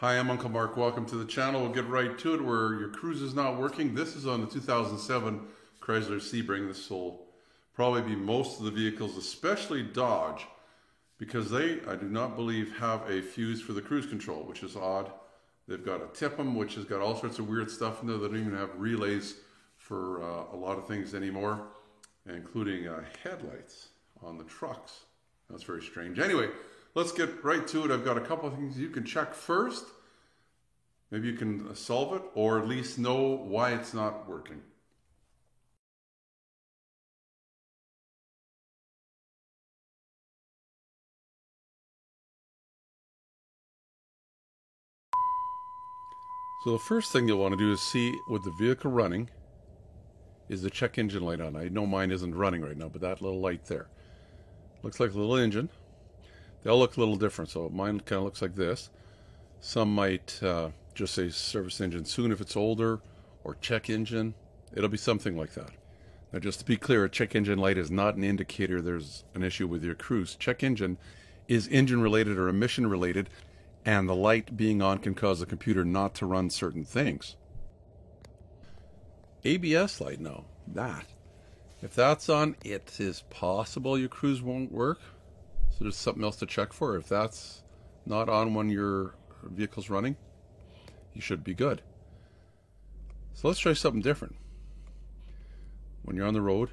Hi, I'm Uncle Mark. Welcome to the channel. We'll get right to it where your cruise is not working. This is on the 2007 Chrysler Sebring. This will probably be most of the vehicles, especially Dodge, because they, I do not believe, have a fuse for the cruise control, which is odd. They've got a TIPM, which has got all sorts of weird stuff in there. They don't even have relays for a lot of things anymore, including headlights on the trucks. That's very strange. Anyway, let's get right to it. I've got a couple of things you can check first. Maybe you can solve it, or at least know why it's not working. So the first thing you'll want to do is see, with the vehicle running, is the check engine light on. I know mine isn't running right now, but that little light there looks like a little engine. They all look a little different, so mine kind of looks like this. Some might just say service engine soon if it's older, or check engine. It'll be something like that. Now, just to be clear, a check engine light is not an indicator there's an issue with your cruise. Check engine is engine related or emission related, and the light being on can cause the computer not to run certain things. ABS light, no, that. If that's on, it is possible your cruise won't work. So there's something else to check for. If that's not on when your vehicle's running, you should be good. So let's try something different. When you're on the road,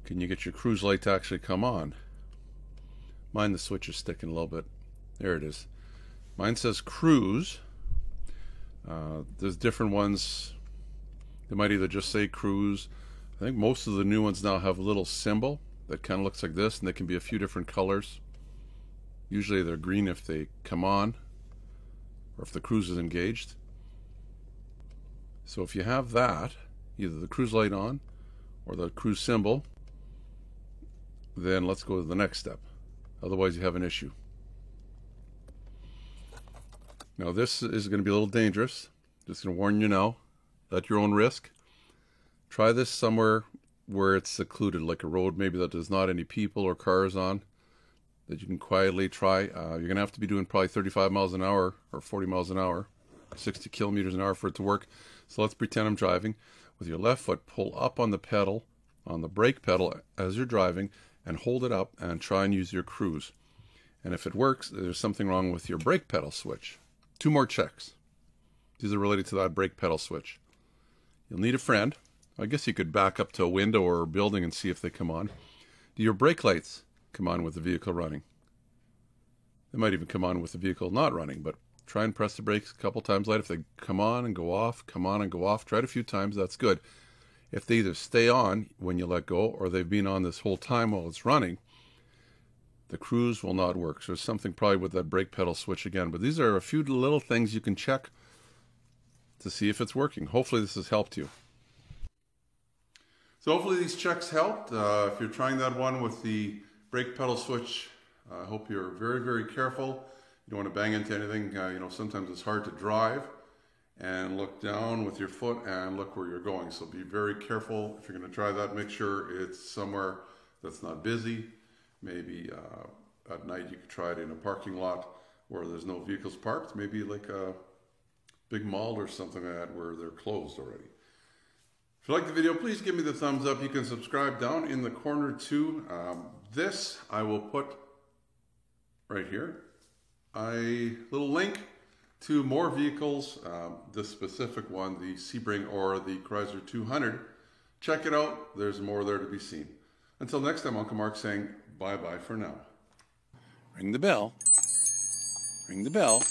can you get your cruise light to actually come on? Mine, the switch is sticking a little bit. There it is. Mine says cruise. There's different ones. They might either just say cruise. I think most of the new ones now have a little symbol that kind of looks like this, and they can be a few different colors. Usually they're green if they come on, or if the cruise is engaged. So if you have that, either the cruise light on or the cruise symbol, then let's go to the next step. Otherwise you have an issue. Now this is going to be a little dangerous. Just going to warn you now, at your own risk. Try this somewhere where it's secluded, like a road maybe that there's not any people or cars on, that you can quietly try. You're going to have to be doing probably 35 miles an hour or 40 miles an hour, 60 kilometers an hour for it to work. So let's pretend I'm driving. With your left foot, pull up on the pedal, on the brake pedal as you're driving, and hold it up and try and use your cruise. And if it works, there's something wrong with your brake pedal switch. 2 more checks. These are related to that brake pedal switch. You'll need a friend. I guess you could back up to a window or a building and see if they come on. Do your brake lights come on with the vehicle running? They might even come on with the vehicle not running, but try and press the brakes a couple times later. If they come on and go off, come on and go off, try it a few times, that's good. If they either stay on when you let go, or they've been on this whole time while it's running, the cruise will not work. So there's something probably with that brake pedal switch again. But these are a few little things you can check to see if it's working. Hopefully this has helped you. So hopefully these checks helped. If you're trying that one with the brake pedal switch, I hope you're very, very careful. You don't want to bang into anything. Sometimes it's hard to drive and look down with your foot and look where you're going. So be very careful. If you're going to try that, make sure it's somewhere that's not busy. Maybe at night you could try it in a parking lot where there's no vehicles parked. Maybe like a big mall or something like that where they're closed already. If you like the video, please give me the thumbs up. You can subscribe down in the corner too. This I will put right here. A little link to more vehicles, this specific one, the Sebring or the Chrysler 200. Check it out. There's more there to be seen. Until next time, Uncle Mark saying bye-bye for now. Ring the bell. Ring the bell.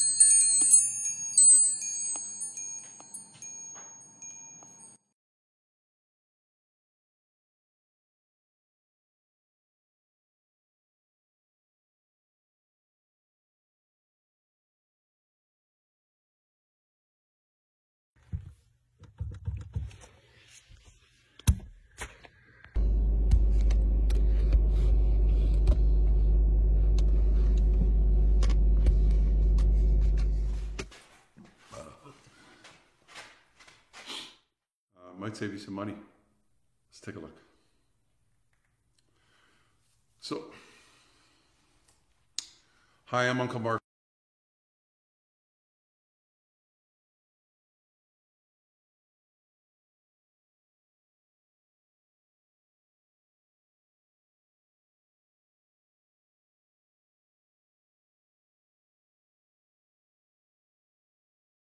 Might save you some money. Let's take a look. So, hi, I'm Uncle Mark.